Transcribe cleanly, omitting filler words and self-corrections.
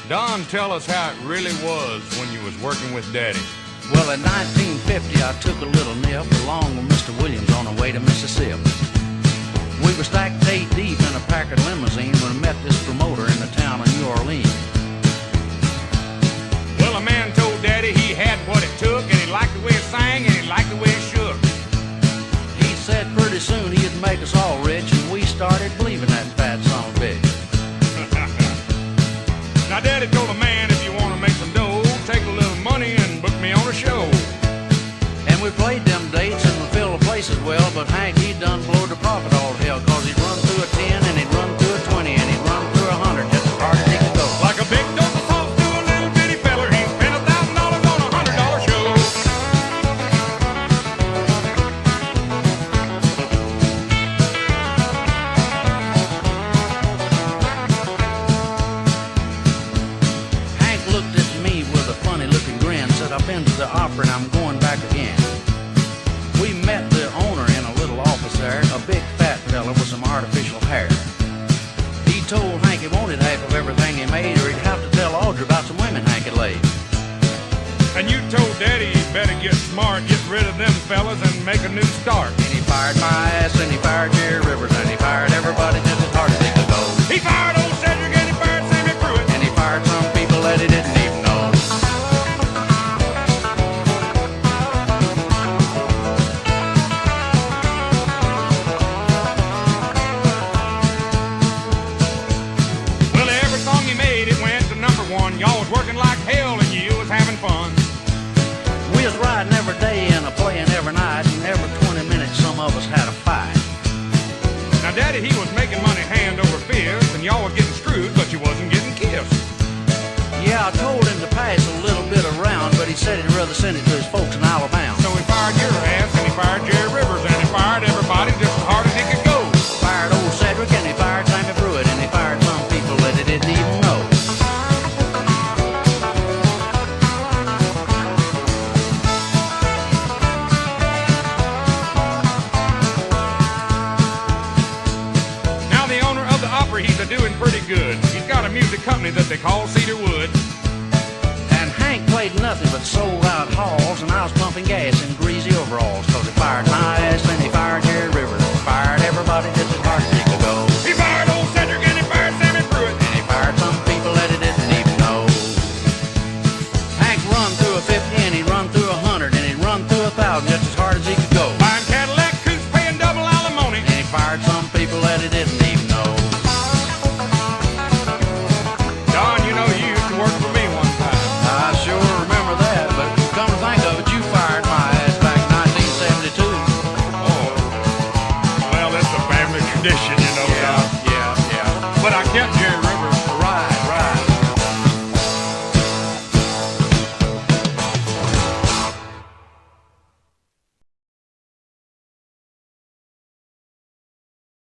Don, tell us how it really was when you was working with Daddy. Well, in 1950, I took a little nip along with Mr. Williams on our way to Mississippi. We were stacked 8 deep in a Packard limousine when we met this promoter in the town of New Orleans. Well, a man told Daddy he had what it took, and he liked the way it sang, and he liked the way it shook. He said pretty soon he'd make us all rich, and we started believing that fat son of a bitch. Now, Daddy told a man, if you want to make some dough, take a little money and book me on a show. And we played them dates and we filled the places well, but Hank, he done blowed the profit all to hell, cause he'd run through a 10 and he'd run through a 20 and he'd run through a 100 just as hard as he could go. Like a big dose of salt to a little bitty feller, he spent $1,000 on a $100 show. Hank looked at me with a funny looking grin, said, I've been to the opera and I'm going back again. We met the owner in a little office there, a big fat fella with some artificial hair. He told Hank he wanted half of everything he made, or he'd have to tell Audrey about some women Hank had laid. And you told Daddy he'd better get smart, get rid of them fellas and make a new start. And he fired my ass, and he fired Jerry Rivers, and he fired everybody just as hard as he could go. He fired old Cedric and he fired Sammy Pruitt. And he fired some people that he didn't even know. Well, every song he made, it went to #1. Y'all was working like hell and you was having fun. We was riding every day and playing every night, and every 20 minutes some of us had a fight. Now, Daddy, he was making money hand over fist, and y'all was getting screwed, but you wasn't getting kissed. Yeah, I told him to pass a little bit around, but he said he'd rather send it to his folks in Alabama. So he fired your ass, and he fired Jerry Rivers, and he fired everybody just as hard as he could go. Fired old Cedric, and he fired Sammy Pruitt, and he fired some people that he didn't even know. Now, the owner of the opera, he's a-doing pretty good. He's got a music company that they call Cedarwood. And Hank played nothing but sold-out halls, and I was pumping gas in greasy overalls, cause he fired my ass, and he fired Jerry Rivers, and he fired everybody just as hard as he could go. He fired old Cedric and he fired Sammy Pruitt. And he fired some people that he didn't even know. Hank run through a 50, and he'd run through a 100, and he'd run through 1,000 just as hard as he could go. Buying Cadillac coupes, paying double alimony. And he fired some people that he didn't even know. Don, you know you used to work for me one time. I sure remember that, but come to think of it, you fired my ass back in 1972. Oh, well, that's a family tradition, you know.